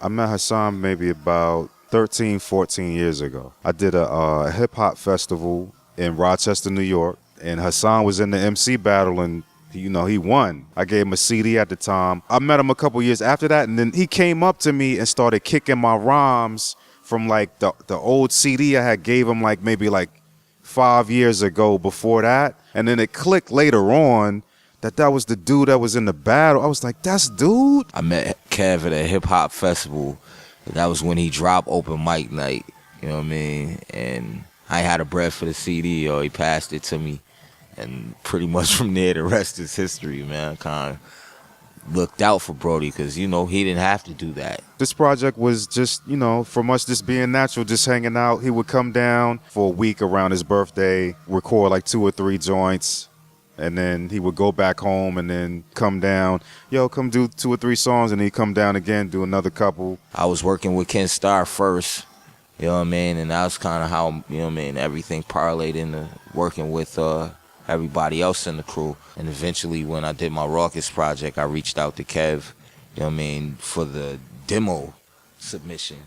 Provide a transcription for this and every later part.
I met Hassaan maybe about 13, 14 years ago. I did a hip-hop festival in Rochester, New York, and Hassaan was in the MC battle, and he won. I gave him a CD at the time. I met him a couple years after that, and then he came up to me and started kicking my rhymes from like the old CD I had gave him maybe 5 years ago before that. And then it clicked later on that was the dude that was in the battle. I was like, that's dude? I met Kev at a hip-hop festival. That was when he dropped Open Mic Night, you know what I mean? And I had a bread for the CD, he passed it to me. And pretty much from there, the rest is history, man. I kind of looked out for Brody because, he didn't have to do that. This project was just, from us just being natural, just hanging out. He would come down for a week around his birthday, record 2 or 3 joints, and then he would go back home and then come down. Come do 2 or 3 songs, and he'd come down again, do another couple. I was working with Ken Starr first, you know what I mean? And that was kind of how, everything parlayed into working with everybody else in the crew. And eventually when I did my Raucous project, I reached out to Kev, for the demo submission.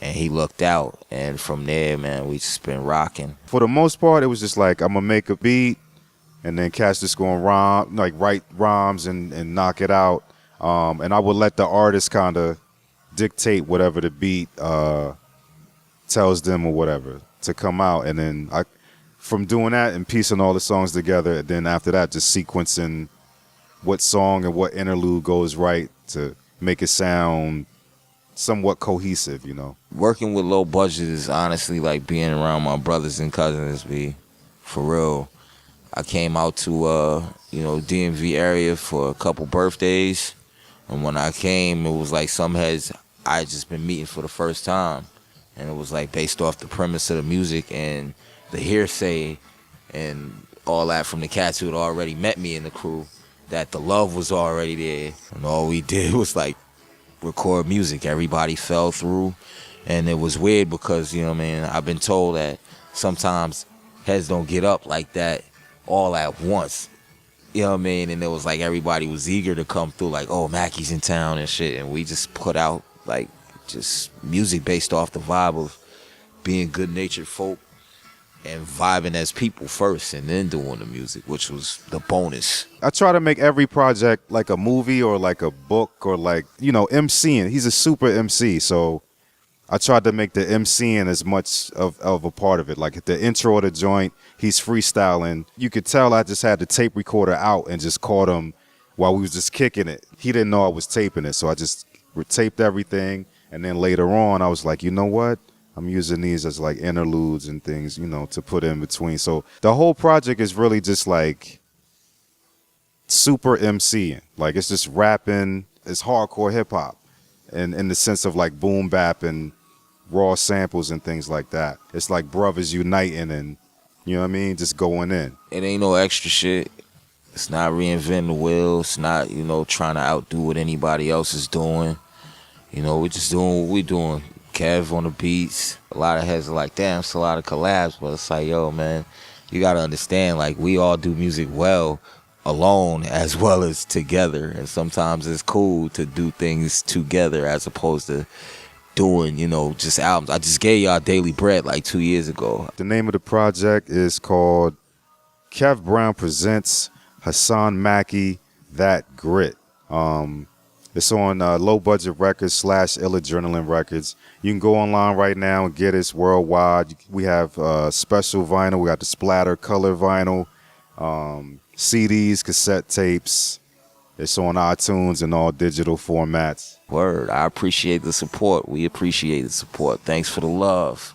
And he looked out. And from there, man, we just been rocking. For the most part, it was just I'm going to make a beat, and then Cash just going to write rhymes and knock it out. And I would let the artist kind of dictate whatever the beat tells them or whatever to come out. And then from doing that and piecing all the songs together, then after that, just sequencing what song and what interlude goes right to make it sound somewhat cohesive, Working with low budget is honestly like being around my brothers and cousins, for real. I came out to, DMV area for a couple birthdays. And when I came, it was like some heads I had just been meeting for the first time. And it was based off the premise of the music and the hearsay and all that from the cats who had already met me in the crew, that the love was already there. And all we did was record music. Everybody fell through. And it was weird because, I've been told that sometimes heads don't get up like that all at once. You know what I mean? And it was everybody was eager to come through, oh, Mackey's in town and shit. And we just put out just music based off the vibe of being good-natured folk and vibing as people first and then doing the music, which was the bonus. I try to make every project like a movie or like a book or MCing. He's a super MC, so I tried to make the MCing as much of a part of it. Like the intro of the joint, he's freestyling. You could tell I just had the tape recorder out and just caught him while we was just kicking it. He didn't know I was taping it, so I just taped everything. And then later on, I was like, you know what? I'm using these as interludes and things, to put in between. So the whole project is really just super MCing. It's just rapping. It's hardcore hip hop, and in the sense of boom bap and raw samples and things like that. It's brothers uniting and, just going in. It ain't no extra shit. It's not reinventing the wheel. It's not, trying to outdo what anybody else is doing. We're just doing what we're doing. Kev on the beats. A lot of heads are like, damn, it's a lot of collabs, but it's yo, man, you gotta understand, we all do music well alone as well as together, and sometimes it's cool to do things together as opposed to doing, just albums. I just gave y'all Daily Bread 2 years ago. The name of the project is called Kev Brown Presents Hassaan Mackey, That Grit. It's on Low Budget Records / Illadrenaline Records. You can go online right now and get it. It's worldwide. We have special vinyl. We got the splatter color vinyl, CDs, cassette tapes. It's on iTunes and all digital formats. Word. I appreciate the support. We appreciate the support. Thanks for the love.